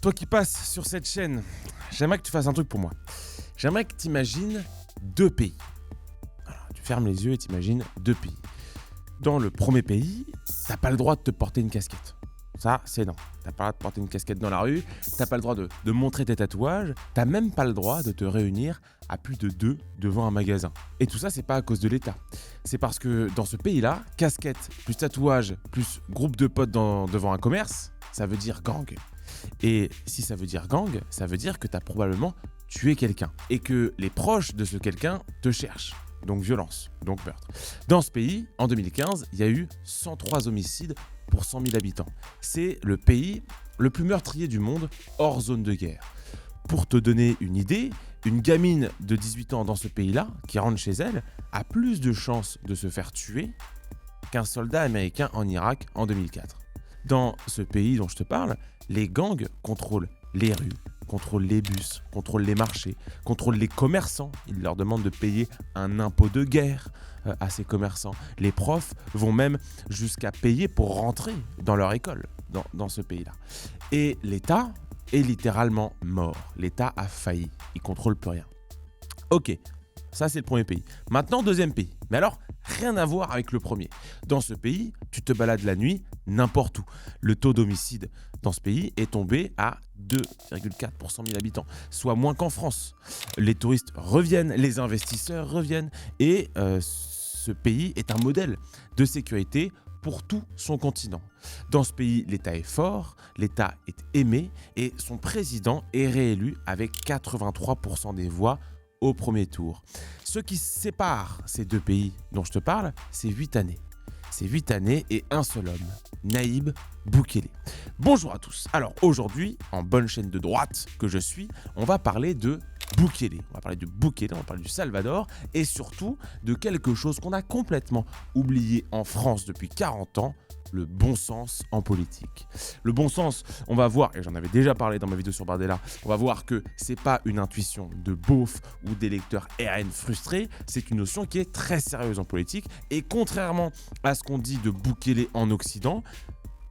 toi qui passes sur cette chaîne, j'aimerais que tu fasses un truc pour moi. J'aimerais que tu imagines 2 pays. Alors, tu fermes les yeux et tu imagines 2 pays. Dans le premier pays, t'as pas le droit de te porter une casquette. Ça, c'est non. T'as pas le droit de porter une casquette dans la rue, t'as pas le droit de montrer tes tatouages, t'as même pas le droit de te réunir à plus de 2 devant un magasin. Et tout ça, c'est pas à cause de l'État. C'est parce que dans ce pays-là, casquette plus tatouage plus groupe de potes devant un commerce, ça veut dire gang. Et si ça veut dire gang, ça veut dire que t'as probablement tué quelqu'un. Et que les proches de ce quelqu'un te cherchent. Donc violence, donc meurtre. Dans ce pays, en 2015, il y a eu 103 homicides pour 100 000 habitants. C'est le pays le plus meurtrier du monde, hors zone de guerre. Pour te donner une idée, une gamine de 18 ans dans ce pays-là, qui rentre chez elle, a plus de chances de se faire tuer qu'un soldat américain en Irak en 2004. Dans ce pays dont je te parle, les gangs contrôlent les rues, contrôlent les bus, contrôlent les marchés, contrôlent les commerçants. Ils leur demandent de payer un impôt de guerre à ces commerçants. Les profs vont même jusqu'à payer pour rentrer dans leur école, dans ce pays-là. Et l'État est littéralement mort. L'État a failli. Il contrôle plus rien. Ok, ça c'est le premier pays. Maintenant, deuxième pays. Mais alors, rien à voir avec le premier. Dans ce pays, tu te balades la nuit n'importe où. Le taux d'homicide dans ce pays est tombé à 2,4 pour 100 000 habitants, soit moins qu'en France. Les touristes reviennent, les investisseurs reviennent, et ce pays est un modèle de sécurité pour tout son continent. Dans ce pays, l'État est fort, l'État est aimé, et son président est réélu avec 83% des voix au premier tour. Ce qui sépare ces 2 pays dont je te parle, c'est 8 années. C'est 8 années et un seul homme, Nayib Bukele. Bonjour à tous. Alors aujourd'hui, en bonne chaîne de droite que je suis, on va parler de Bukele. On va parler de Bukele, on va parler du Salvador et surtout de quelque chose qu'on a complètement oublié en France depuis 40 ans, le bon sens en politique. Le bon sens, on va voir, et j'en avais déjà parlé dans ma vidéo sur Bardella, on va voir que c'est pas une intuition de beauf ou d'électeurs RN frustrés, c'est une notion qui est très sérieuse en politique, et contrairement à ce qu'on dit de Bukele en Occident,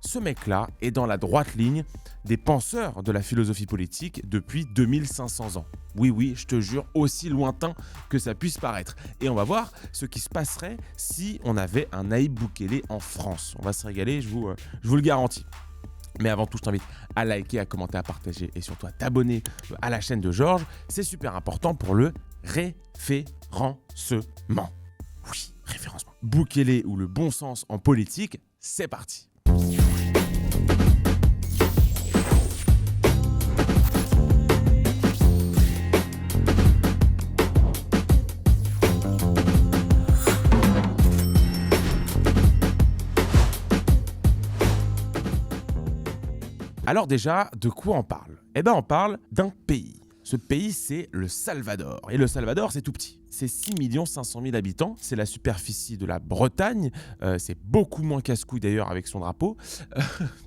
ce mec-là est dans la droite ligne des penseurs de la philosophie politique depuis 2500 ans. Oui, je te jure, aussi lointain que ça puisse paraître. Et on va voir ce qui se passerait si on avait un Nayib Bukele en France. On va se régaler, je vous le garantis. Mais avant tout, je t'invite à liker, à commenter, à partager et surtout à t'abonner à la chaîne de Georges. C'est super important pour le référencement. Oui, référencement. Bukele ou le bon sens en politique, c'est parti. Alors déjà, de quoi on parle ? Eh bien, on parle d'un pays. Ce pays, c'est le Salvador. Et le Salvador, c'est tout petit. C'est 6 500 000 habitants. C'est la superficie de la Bretagne. C'est beaucoup moins casse-couille d'ailleurs avec son drapeau.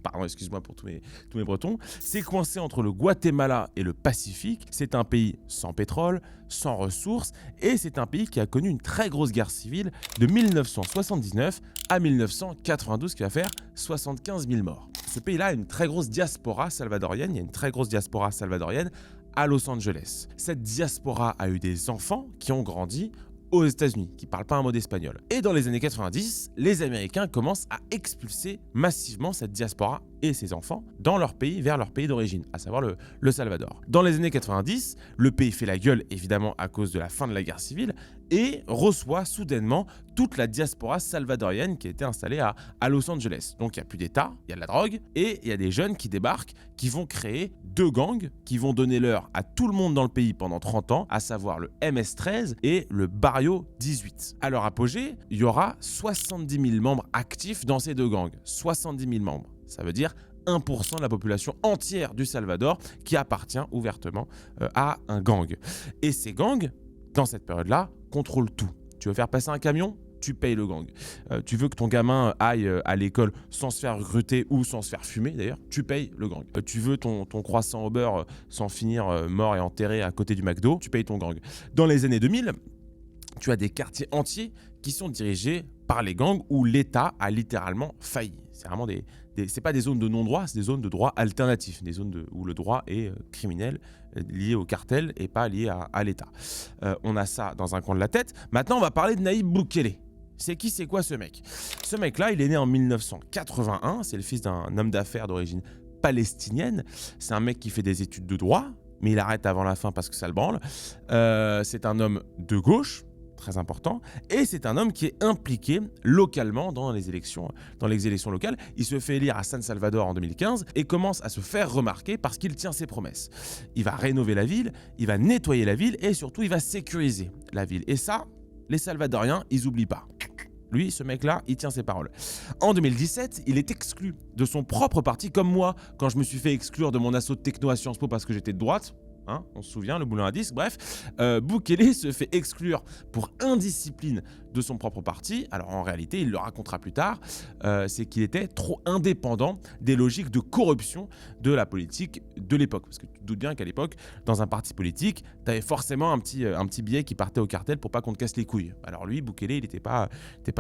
Pardon, excuse-moi pour tous mes Bretons. C'est coincé entre le Guatemala et le Pacifique. C'est un pays sans pétrole, sans ressources. Et c'est un pays qui a connu une très grosse guerre civile de 1979 à 1992 qui va faire 75 000 morts. Ce pays-là a une très grosse diaspora salvadorienne. Il y a une très grosse diaspora salvadorienne à Los Angeles. Cette diaspora a eu des enfants qui ont grandi aux États-Unis, qui ne parlent pas un mot d'espagnol. Et dans les années 90, les Américains commencent à expulser massivement cette diaspora et ses enfants dans leur pays, vers leur pays d'origine, à savoir le Salvador. Dans les années 90, le pays fait la gueule, évidemment, à cause de la fin de la guerre civile, et reçoit soudainement toute la diaspora salvadorienne qui était installée à Los Angeles. Donc il n'y a plus d'État, il y a de la drogue, et il y a des jeunes qui débarquent, qui vont créer 2 gangs, qui vont donner l'heure à tout le monde dans le pays pendant 30 ans, à savoir le MS-13 et le Barrio 18. À leur apogée, il y aura 70 000 membres actifs dans ces 2 gangs. 70 000 membres. Ça veut dire 1% de la population entière du Salvador qui appartient ouvertement à un gang. Et ces gangs, dans cette période-là, contrôlent tout. Tu veux faire passer un camion ? Tu payes le gang. Tu veux que ton gamin aille à l'école sans se faire recruter ou sans se faire fumer d'ailleurs, tu payes le gang. Tu veux ton croissant au beurre sans finir mort et enterré à côté du McDo, tu payes ton gang. Dans les années 2000, tu as des quartiers entiers qui sont dirigés par les gangs où l'État a littéralement failli. C'est vraiment des c'est pas des zones de non-droit, c'est des zones de droit alternatif, des zones où le droit est criminel, lié au cartel et pas lié à l'État. On a ça dans un coin de la tête. Maintenant, on va parler de Nayib Bukele. C'est quoi ce mec? Ce mec-là, il est né en 1981, c'est le fils d'un homme d'affaires d'origine palestinienne. C'est un mec qui fait des études de droit, mais il arrête avant la fin parce que ça le branle. C'est un homme de gauche, très important, et c'est un homme qui est impliqué localement dans les élections locales. Il se fait élire à San Salvador en 2015 et commence à se faire remarquer parce qu'il tient ses promesses. Il va rénover la ville, il va nettoyer la ville et surtout il va sécuriser la ville. Et ça, les Salvadoriens, ils oublient pas. Lui, ce mec-là, il tient ses paroles. En 2017, il est exclu de son propre parti, comme moi, quand je me suis fait exclure de mon assaut de techno à Sciences Po parce que j'étais de droite. Hein, on se souvient, le moulin à disque, bref. Bukele se fait exclure pour indiscipline de son propre parti. Alors en réalité, il le racontera plus tard, c'est qu'il était trop indépendant des logiques de corruption de la politique de l'époque. Parce que tu te doutes bien qu'à l'époque, dans un parti politique, tu avais forcément un petit billet qui partait au cartel pour pas qu'on te casse les couilles. Alors lui, Bukele, il n'était pas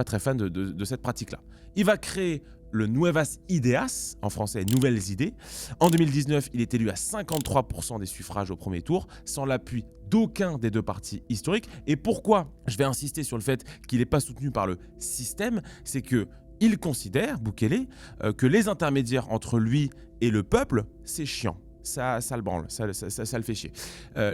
très fan de cette pratique-là. Il va créer le Nuevas Ideas, en français Nouvelles Idées. En 2019, il est élu à 53% des suffrages au premier tour, sans l'appui d'aucun des deux partis historiques. Et pourquoi je vais insister sur le fait qu'il n'est pas soutenu par le système, c'est qu'il considère, Bukele, que les intermédiaires entre lui et le peuple, c'est chiant. Ça le branle, ça le fait chier.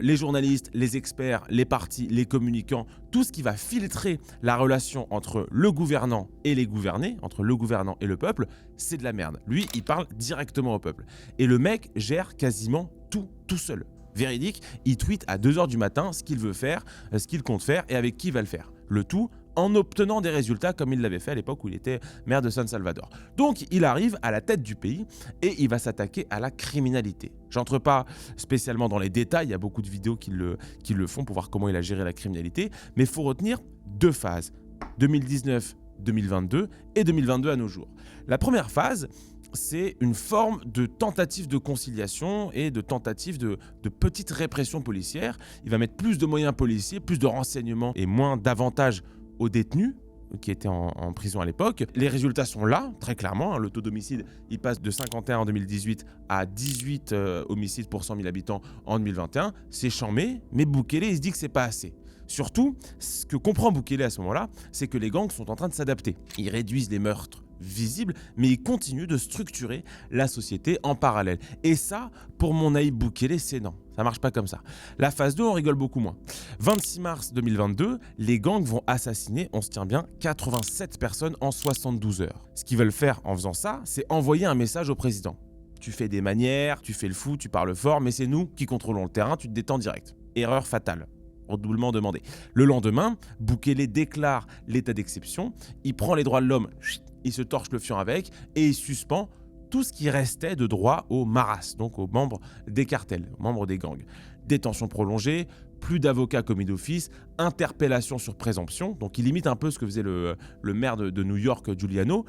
Les journalistes, les experts, les partis, les communicants, tout ce qui va filtrer la relation entre le gouvernant et les gouvernés, entre le gouvernant et le peuple, c'est de la merde. Lui, il parle directement au peuple. Et le mec gère quasiment tout seul. Véridique, il tweet à 2h du matin ce qu'il veut faire, ce qu'il compte faire et avec qui il va le faire. Le tout en obtenant des résultats comme il l'avait fait à l'époque où il était maire de San Salvador. Donc il arrive à la tête du pays et il va s'attaquer à la criminalité. J'entre pas spécialement dans les détails, il y a beaucoup de vidéos qui le font pour voir comment il a géré la criminalité, mais il faut retenir 2 phases, 2019-2022 et 2022 à nos jours. La première phase, c'est une forme de tentative de conciliation et de tentative de petite répression policière. Il va mettre plus de moyens policiers, plus de renseignements et moins d'avantages aux détenus qui étaient en prison à l'époque. Les résultats sont là, très clairement. Le taux d'homicide, il passe de 51 en 2018 à 18 homicides pour 100 000 habitants en 2021. C'est chambé, mais Bukele, il se dit que c'est pas assez. Surtout, ce que comprend Bukele à ce moment-là, c'est que les gangs sont en train de s'adapter. Ils réduisent les meurtres visibles, mais ils continuent de structurer la société en parallèle. Et ça, pour mon Nayib Bukele, c'est non. Ça marche pas comme ça. La phase 2, on rigole beaucoup moins. 26 mars 2022, les gangs vont assassiner, on se tient bien, 87 personnes en 72 heures. Ce qu'ils veulent faire en faisant ça, c'est envoyer un message au président. Tu fais des manières, tu fais le fou, tu parles fort, mais c'est nous qui contrôlons le terrain, tu te détends direct. Erreur fatale. Redoublement demandé. Le lendemain, Bukele déclare l'état d'exception, il prend les droits de l'homme, il se torche le fion avec et il suspend tout ce qui restait de droit aux maras, donc aux membres des cartels, aux membres des gangs. Détention prolongée, plus d'avocats commis d'office, interpellation sur présomption. Donc il imite un peu ce que faisait le maire de New York, Giuliano,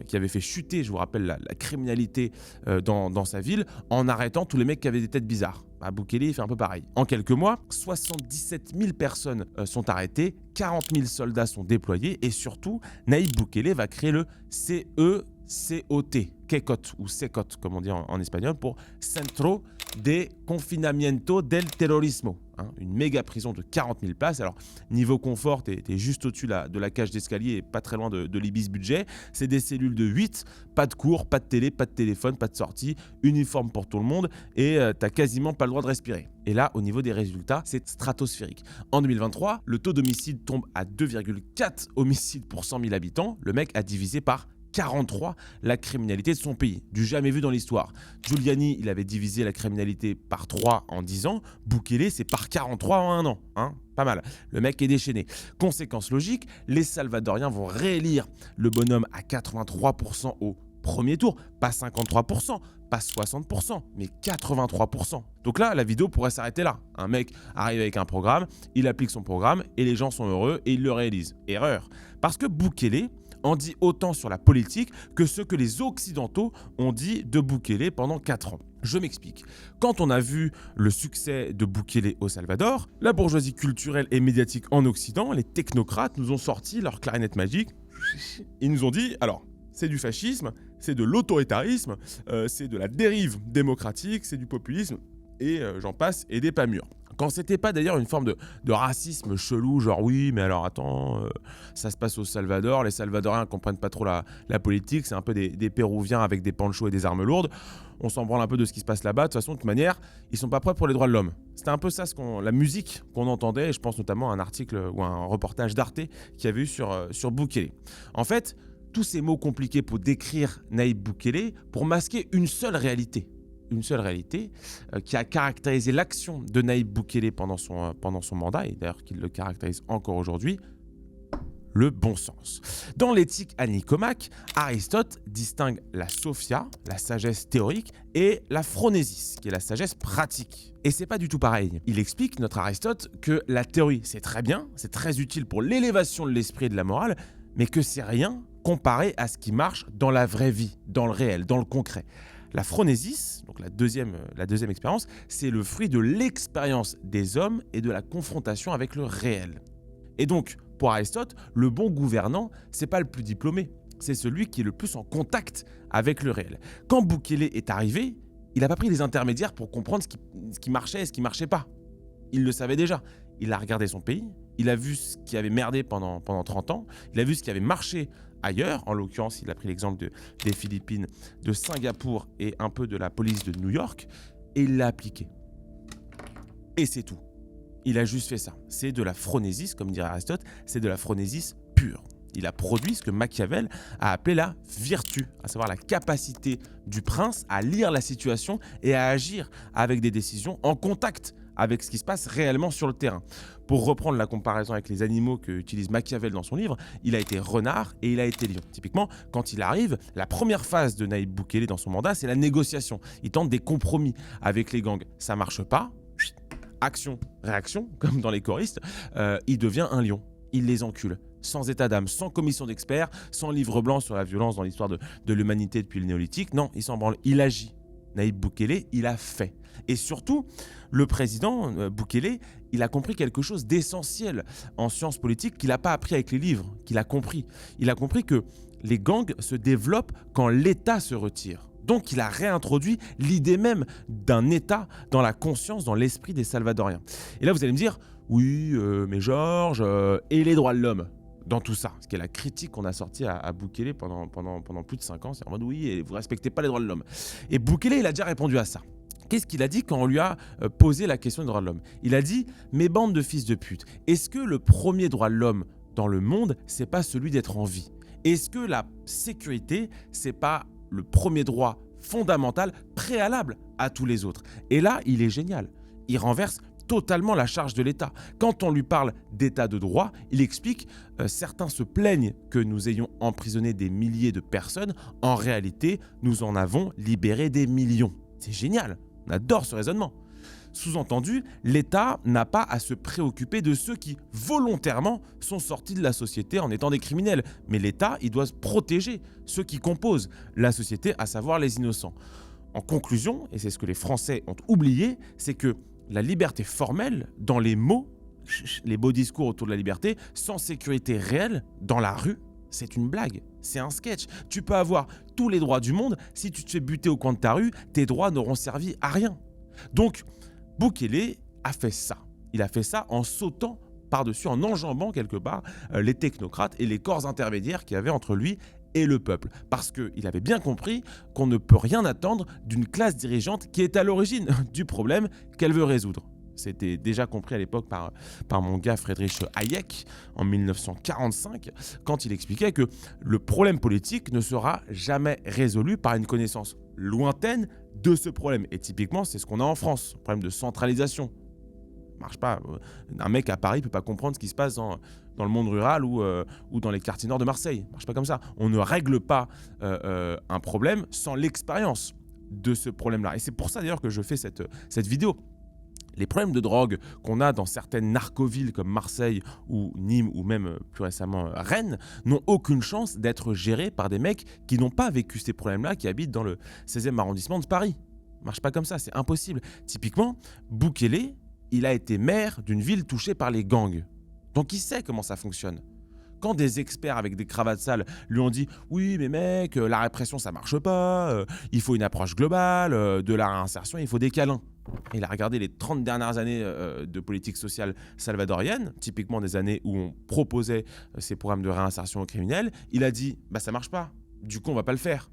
qui avait fait chuter, je vous rappelle, la criminalité dans sa ville, en arrêtant tous les mecs qui avaient des têtes bizarres. Bukele, il fait un peu pareil. En quelques mois, 77 000 personnes sont arrêtées, 40 000 soldats sont déployés et surtout, Nayib Bukele va créer le CECOT, ou CECOT, comme on dit en espagnol, pour Centro de Confinamiento del Terrorismo. Une méga prison de 40 000 places. Alors, niveau confort, t'es juste au-dessus de la cage d'escalier et pas très loin de l'Ibis Budget. C'est des cellules de 8, pas de cours, pas de télé, pas de téléphone, pas de sortie, uniforme pour tout le monde et t'as quasiment pas le droit de respirer. Et là, au niveau des résultats, c'est stratosphérique. En 2023, le taux d'homicide tombe à 2,4 homicides pour 100 000 habitants. Le mec a divisé par 43 la criminalité de son pays, du jamais vu dans l'histoire. Giuliani, il avait divisé la criminalité par 3 en 10 ans. Bukele, c'est par 43 en 1 an. Pas mal. Le mec est déchaîné. Conséquence logique, les Salvadoriens vont réélire le bonhomme à 83% au premier tour. Pas 53%, pas 60%, mais 83%. Donc là, la vidéo pourrait s'arrêter là. Un mec arrive avec un programme, il applique son programme et les gens sont heureux et ils le réalisent. Erreur. Parce que Bukele en dit autant sur la politique que ce que les Occidentaux ont dit de Bukele pendant 4 ans. Je m'explique. Quand on a vu le succès de Bukele au Salvador, la bourgeoisie culturelle et médiatique en Occident, les technocrates nous ont sorti leur clarinette magique. Ils nous ont dit, alors, c'est du fascisme, c'est de l'autoritarisme, c'est de la dérive démocratique, c'est du populisme, et j'en passe, et des pas mûrs. Quand c'était pas d'ailleurs une forme de racisme chelou, genre oui, mais alors attends, ça se passe au Salvador, les Salvadoriens comprennent pas trop la politique, c'est un peu des Péruviens avec des panchos et des armes lourdes, on s'en branle un peu de ce qui se passe là-bas, de toute manière, ils sont pas prêts pour les droits de l'homme. C'était un peu ça, la musique qu'on entendait, et je pense notamment à un article ou un reportage d'Arte qu'il y avait eu sur Bukele. En fait, tous ces mots compliqués pour décrire Nayib Bukele, pour masquer une seule réalité qui a caractérisé l'action de Nayib Bukele pendant son mandat, et d'ailleurs qui le caractérise encore aujourd'hui, le bon sens. Dans l'éthique à Nicomaque, Aristote distingue la sophia, la sagesse théorique, et la phronésis, qui est la sagesse pratique. Et c'est pas du tout pareil. Il explique, notre Aristote, que la théorie c'est très bien, c'est très utile pour l'élévation de l'esprit et de la morale, mais que c'est rien comparé à ce qui marche dans la vraie vie, dans le réel, dans le concret. La phronésis, donc la deuxième expérience, c'est le fruit de l'expérience des hommes et de la confrontation avec le réel. Et donc, pour Aristote, le bon gouvernant, c'est pas le plus diplômé, c'est celui qui est le plus en contact avec le réel. Quand Bukele est arrivé, il n'a pas pris les intermédiaires pour comprendre ce qui marchait et ce qui marchait pas. Il le savait déjà. Il a regardé son pays, il a vu ce qui avait merdé pendant 30 ans, il a vu ce qui avait marché ailleurs, en l'occurrence il a pris l'exemple des Philippines, de Singapour et un peu de la police de New York, et il l'a appliqué. Et c'est tout. Il a juste fait ça. C'est de la phronésis, comme dirait Aristote, c'est de la phronésis pure. Il a produit ce que Machiavel a appelé la virtu, à savoir la capacité du prince à lire la situation et à agir avec des décisions en contact avec ce qui se passe réellement sur le terrain. Pour reprendre la comparaison avec les animaux qu'utilise Machiavel dans son livre, il a été renard et il a été lion. Typiquement, quand il arrive, la première phase de Nayib Bukele dans son mandat, c'est la négociation. Il tente des compromis avec les gangs. Ça marche pas, action, réaction, comme dans les choristes, il devient un lion. Il les encule, sans état d'âme, sans commission d'experts, sans livre blanc sur la violence dans l'histoire de l'humanité depuis le néolithique. Non, il s'en branle, il agit. Nayib Bukele, il a fait. Et surtout, le président Bukele, il a compris quelque chose d'essentiel en sciences politiques qu'il n'a pas appris avec les livres, qu'il a compris. Il a compris que les gangs se développent quand l'État se retire. Donc il a réintroduit l'idée même d'un État dans la conscience, dans l'esprit des Salvadoriens. Et là vous allez me dire, oui, mais Georges, et les droits de l'homme dans tout ça, ce qui est la critique qu'on a sortie à Bukele pendant plus de 5 ans, c'est en mode oui, et vous respectez pas les droits de l'homme. Et Bukele, il a déjà répondu à ça. Qu'est-ce qu'il a dit quand on lui a posé la question des droits de l'homme? Il a dit « Mes bandes de fils de pute, est-ce que le premier droit de l'homme dans le monde, c'est pas celui d'être en vie? Est-ce que la sécurité, c'est pas le premier droit fondamental, préalable à tous les autres ?» Et là, il est génial. Il renverse totalement la charge de l'État. Quand on lui parle d'état de droit, il explique certains se plaignent que nous ayons emprisonné des milliers de personnes. En réalité, nous en avons libéré des millions. C'est génial. On adore ce raisonnement. Sous-entendu, l'État n'a pas à se préoccuper de ceux qui, volontairement, sont sortis de la société en étant des criminels. Mais l'État, il doit protéger ceux qui composent la société, à savoir les innocents. En conclusion, et c'est ce que les Français ont oublié, c'est que la liberté formelle, dans les mots, les beaux discours autour de la liberté, sans sécurité réelle, dans la rue, c'est une blague, c'est un sketch. Tu peux avoir tous les droits du monde, si tu te fais buter au coin de ta rue, tes droits n'auront servi à rien. Donc, Bukele a fait ça. Il a fait ça en sautant par-dessus, en enjambant quelque part les technocrates et les corps intermédiaires qu'il y avait entre lui et le peuple. Parce qu'il avait bien compris qu'on ne peut rien attendre d'une classe dirigeante qui est à l'origine du problème qu'elle veut résoudre. C'était déjà compris à l'époque par mon gars Friedrich Hayek en 1945, quand il expliquait que le problème politique ne sera jamais résolu par une connaissance lointaine de ce problème. Et typiquement, c'est ce qu'on a en France, un problème de centralisation. Ça marche pas. Un mec à Paris ne peut pas comprendre ce qui se passe dans le monde rural ou dans les quartiers nord de Marseille. Ça marche pas comme ça. On ne règle pas un problème sans l'expérience de ce problème-là. Et c'est pour ça d'ailleurs que je fais cette vidéo. Les problèmes de drogue qu'on a dans certaines narcovilles comme Marseille ou Nîmes ou même plus récemment Rennes n'ont aucune chance d'être gérés par des mecs qui n'ont pas vécu ces problèmes-là, qui habitent dans le 16e arrondissement de Paris. Ça marche pas comme ça, c'est impossible. Typiquement, Bukele, il a été maire d'une ville touchée par les gangs. Donc il sait comment ça fonctionne. Quand des experts avec des cravates sales lui ont dit « Oui, mais mec, la répression, ça marche pas, il faut une approche globale, de la réinsertion, il faut des câlins. » Il a regardé les 30 dernières années de politique sociale salvadorienne, typiquement des années où on proposait ces programmes de réinsertion aux criminels. Il a dit « Bah ça marche pas, du coup on va pas le faire. »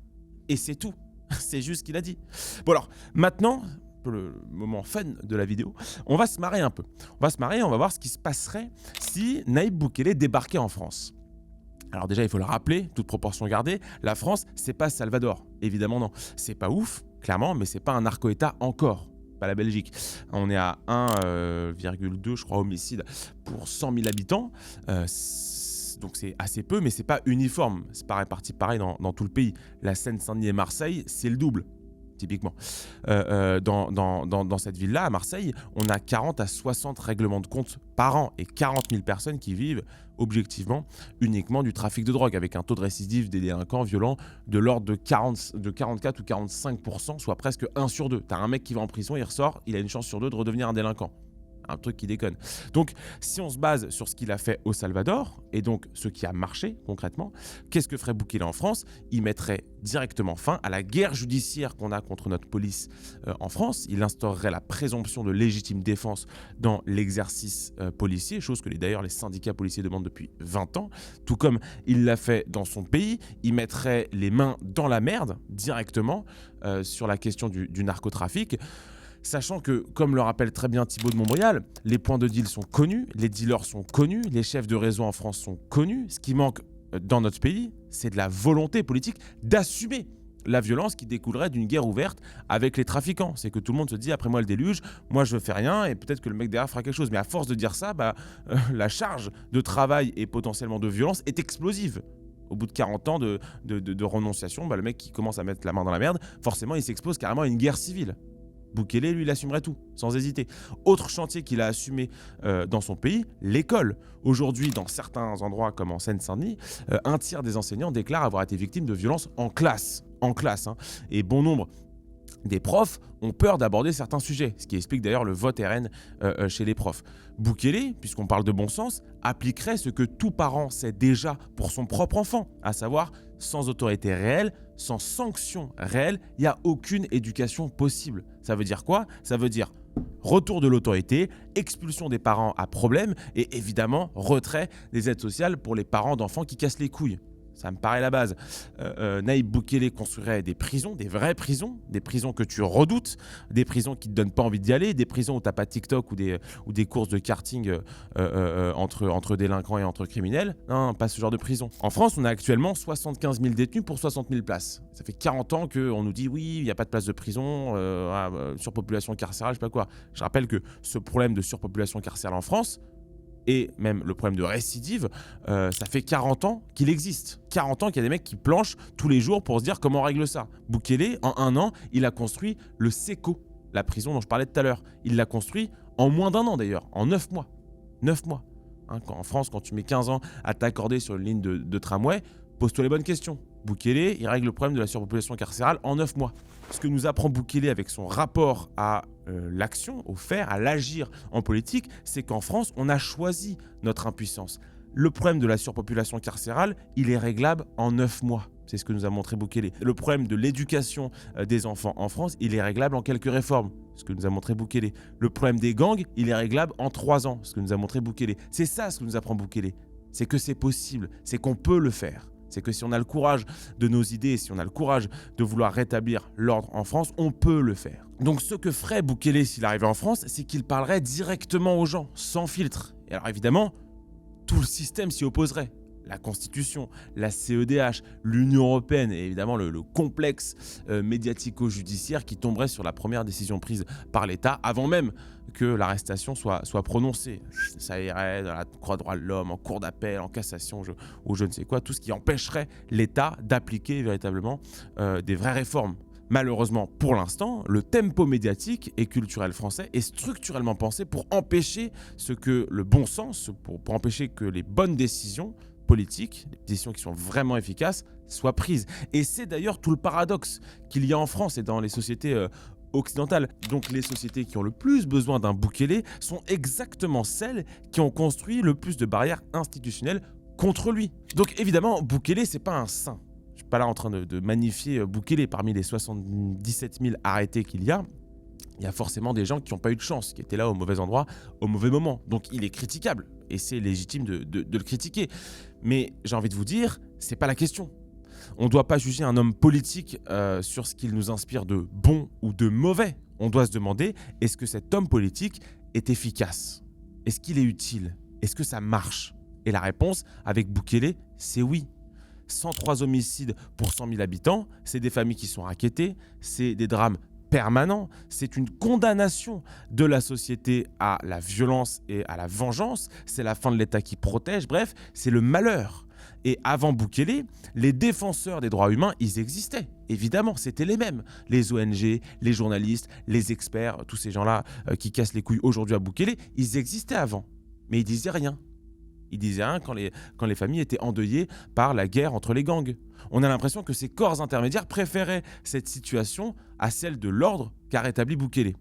Et c'est tout. C'est juste ce qu'il a dit. Bon alors, maintenant, pour le moment fun de la vidéo, on va se marrer un peu. On va voir ce qui se passerait si Nayib Bukele débarquait en France. Alors déjà, il faut le rappeler, toute proportion gardée, la France, c'est pas Salvador. Évidemment non. C'est pas ouf, clairement, mais c'est pas un narco-état encore. Pas la Belgique. On est à 1,2, je crois, homicides pour 100 000 habitants. Donc c'est assez peu, mais c'est pas uniforme. C'est pas réparti pareil dans tout le pays. La Seine-Saint-Denis et Marseille, c'est le double, typiquement. Dans cette ville-là, à Marseille, on a 40 à 60 règlements de compte par an et 40 000 personnes qui vivent objectivement uniquement du trafic de drogue, avec un taux de récidive des délinquants violents de l'ordre de 44 ou 45%, soit presque 1 sur 2. T'as un mec qui va en prison, il ressort, il a une chance sur 2 de redevenir un délinquant. Un truc qui déconne. Donc, si on se base sur ce qu'il a fait au Salvador, et donc ce qui a marché concrètement, qu'est-ce que ferait Bukele en France? Il mettrait directement fin à la guerre judiciaire qu'on a contre notre police en France. Il instaurerait la présomption de légitime défense dans l'exercice policier, chose que d'ailleurs les syndicats policiers demandent depuis 20 ans. Tout comme il l'a fait dans son pays, il mettrait les mains dans la merde directement sur la question du narcotrafic. Sachant que, comme le rappelle très bien Thibaut de Montbrial, les points de deal sont connus, les dealers sont connus, les chefs de réseau en France sont connus. Ce qui manque dans notre pays, c'est de la volonté politique d'assumer la violence qui découlerait d'une guerre ouverte avec les trafiquants. C'est que tout le monde se dit, après moi le déluge, moi je fais rien et peut-être que le mec derrière fera quelque chose. Mais à force de dire ça, la charge de travail et potentiellement de violence est explosive. Au bout de 40 ans de renonciation, le mec qui commence à mettre la main dans la merde, forcément il s'expose carrément à une guerre civile. Bukele, lui, il assumerait tout, sans hésiter. Autre chantier qu'il a assumé dans son pays, l'école. Aujourd'hui, dans certains endroits comme en Seine-Saint-Denis, un tiers des enseignants déclarent avoir été victimes de violences en classe. Et bon nombre des profs ont peur d'aborder certains sujets, ce qui explique d'ailleurs le vote RN chez les profs. Bukele, puisqu'on parle de bon sens, appliquerait ce que tout parent sait déjà pour son propre enfant, à savoir sans autorité réelle, sans sanction réelle, il n'y a aucune éducation possible. Ça veut dire quoi? Ça veut dire retour de l'autorité, expulsion des parents à problème et évidemment retrait des aides sociales pour les parents d'enfants qui cassent les couilles. Ça me paraît la base. Nayib Bukele construirait des prisons, des vraies prisons, des prisons que tu redoutes, des prisons qui ne te donnent pas envie d'y aller, des prisons où tu n'as pas TikTok ou des courses de karting entre délinquants et entre criminels. Non, pas ce genre de prison. En France, on a actuellement 75 000 détenus pour 60 000 places. Ça fait 40 ans qu'on nous dit oui, il n'y a pas de place de prison, surpopulation carcérale, je sais pas quoi. Je rappelle que ce problème de surpopulation carcérale en France, et même le problème de récidive, ça fait 40 ans qu'il existe. 40 ans qu'il y a des mecs qui planchent tous les jours pour se dire comment on règle ça. Bukele, en 1 an, il a construit le SECO, la prison dont je parlais tout à l'heure. Il l'a construit en moins d'1 an d'ailleurs, en 9 mois. 9 mois. En France, quand tu mets 15 ans à t'accorder sur une ligne de tramway, pose-toi les bonnes questions. Bukele, il règle le problème de la surpopulation carcérale en 9 mois. Ce que nous apprend Bukele avec son rapport à l'action, au faire, à l'agir en politique, c'est qu'en France, on a choisi notre impuissance. Le problème de la surpopulation carcérale, il est réglable en 9 mois. C'est ce que nous a montré Bukele. Le problème de l'éducation des enfants en France, il est réglable en quelques réformes. Ce que nous a montré Bukele. Le problème des gangs, il est réglable en 3 ans. Ce que nous a montré Bukele. C'est ça ce que nous apprend Bukele. C'est que c'est possible. C'est qu'on peut le faire. C'est que si on a le courage de nos idées, si on a le courage de vouloir rétablir l'ordre en France, on peut le faire. Donc ce que ferait Bukele s'il arrivait en France, c'est qu'il parlerait directement aux gens, sans filtre. Et alors évidemment, tout le système s'y opposerait. La Constitution, la CEDH, l'Union européenne et évidemment le complexe médiatico-judiciaire qui tomberait sur la première décision prise par l'État avant même que l'arrestation soit prononcée. Ça irait dans la Cour des droits de l'homme, en cour d'appel, en cassation ou je ne sais quoi, tout ce qui empêcherait l'État d'appliquer véritablement des vraies réformes. Malheureusement, pour l'instant, le tempo médiatique et culturel français est structurellement pensé pour empêcher ce que le bon sens, pour empêcher que les bonnes décisions politiques, les décisions qui sont vraiment efficaces, soient prises. Et c'est d'ailleurs tout le paradoxe qu'il y a en France et dans les sociétés occidentales. Donc les sociétés qui ont le plus besoin d'un Bukele sont exactement celles qui ont construit le plus de barrières institutionnelles contre lui. Donc évidemment, Bukele, c'est pas un saint. Je suis pas là en train de magnifier Bukele. Parmi les 77 000 arrêtés qu'il y a forcément des gens qui n'ont pas eu de chance, qui étaient là au mauvais endroit, au mauvais moment. Donc il est critiquable, et c'est légitime de le critiquer. Mais j'ai envie de vous dire, c'est pas la question. On ne doit pas juger un homme politique sur ce qu'il nous inspire de bon ou de mauvais. On doit se demander, est-ce que cet homme politique est efficace? Est-ce qu'il est utile? Est-ce que ça marche? Et la réponse, avec Bukele, c'est oui. 103 homicides pour 100 000 habitants, c'est des familles qui sont racketées, c'est des drames permanents, c'est une condamnation de la société à la violence et à la vengeance, c'est la fin de l'État qui protège, bref, c'est le malheur. Et avant Bukele, les défenseurs des droits humains, ils existaient. Évidemment, c'était les mêmes. Les ONG, les journalistes, les experts, tous ces gens-là qui cassent les couilles aujourd'hui à Bukele, ils existaient avant. Mais ils disaient rien. Ils disaient rien quand les familles étaient endeuillées par la guerre entre les gangs. On a l'impression que ces corps intermédiaires préféraient cette situation à celle de l'ordre qu'a rétabli Bukele.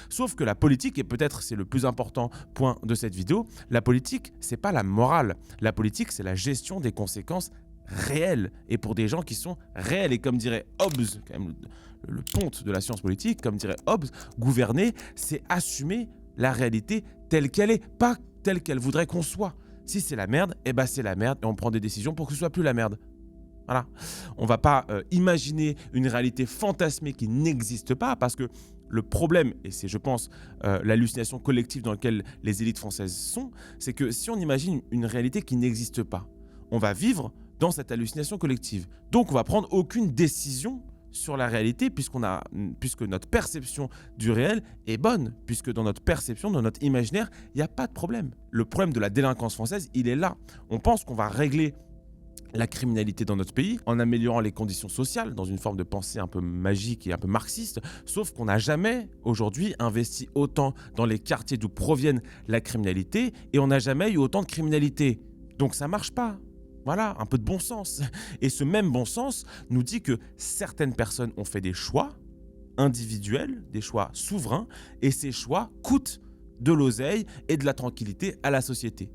Sauf que la politique, et peut-être c'est le plus important point de cette vidéo, la politique, c'est pas la morale. La politique, c'est la gestion des conséquences réelles, et pour des gens qui sont réels. Et comme dirait Hobbes, quand même le ponte de la science politique, comme dirait Hobbes, gouverner, c'est assumer la réalité telle qu'elle est, pas telle qu'elle voudrait qu'on soit. Si c'est la merde, eh ben c'est la merde, et on prend des décisions pour que ce soit plus la merde. Voilà. On ne va pas imaginer une réalité fantasmée qui n'existe pas, parce que le problème, et c'est, je pense, l'hallucination collective dans laquelle les élites françaises sont, c'est que si on imagine une réalité qui n'existe pas, on va vivre dans cette hallucination collective. Donc on va prendre aucune décision sur la réalité puisque notre perception du réel est bonne, puisque dans notre perception, dans notre imaginaire, il n'y a pas de problème. Le problème de la délinquance française, il est là. On pense qu'on va régler la criminalité dans notre pays en améliorant les conditions sociales dans une forme de pensée un peu magique et un peu marxiste, sauf qu'on n'a jamais aujourd'hui investi autant dans les quartiers d'où proviennent la criminalité et on n'a jamais eu autant de criminalité. Donc ça marche pas. Voilà, un peu de bon sens. Et ce même bon sens nous dit que certaines personnes ont fait des choix individuels, des choix souverains, et ces choix coûtent de l'oseille et de la tranquillité à la société.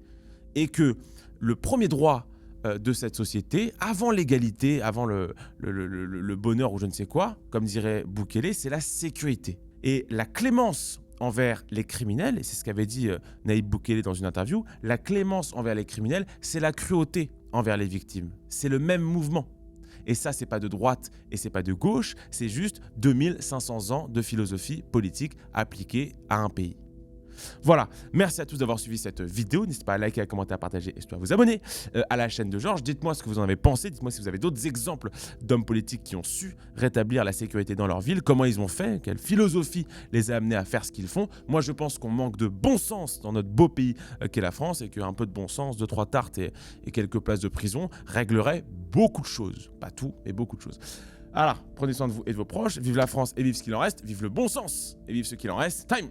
Et que le premier droit de cette société, avant l'égalité, avant le bonheur ou je ne sais quoi, comme dirait Bukele, c'est la sécurité. Et la clémence envers les criminels, et c'est ce qu'avait dit Nayib Bukele dans une interview, la clémence envers les criminels, c'est la cruauté envers les victimes. C'est le même mouvement. Et ça, c'est pas de droite et c'est pas de gauche, c'est juste 2500 ans de philosophie politique appliquée à un pays. Voilà, merci à tous d'avoir suivi cette vidéo. N'hésitez pas à liker, à commenter, à partager et surtout à vous abonner à la chaîne de Georges. Dites-moi ce que vous en avez pensé. Dites-moi si vous avez d'autres exemples d'hommes politiques qui ont su rétablir la sécurité dans leur ville. Comment ils ont fait? Quelle philosophie les a amenés à faire ce qu'ils font? Moi, je pense qu'on manque de bon sens dans notre beau pays qu'est la France et qu'un peu de bon sens, 2-3 tartes et quelques places de prison réglerait beaucoup de choses. Pas tout, mais beaucoup de choses. Alors, prenez soin de vous et de vos proches. Vive la France et vive ce qu'il en reste. Vive le bon sens et vive ce qu'il en reste. Time!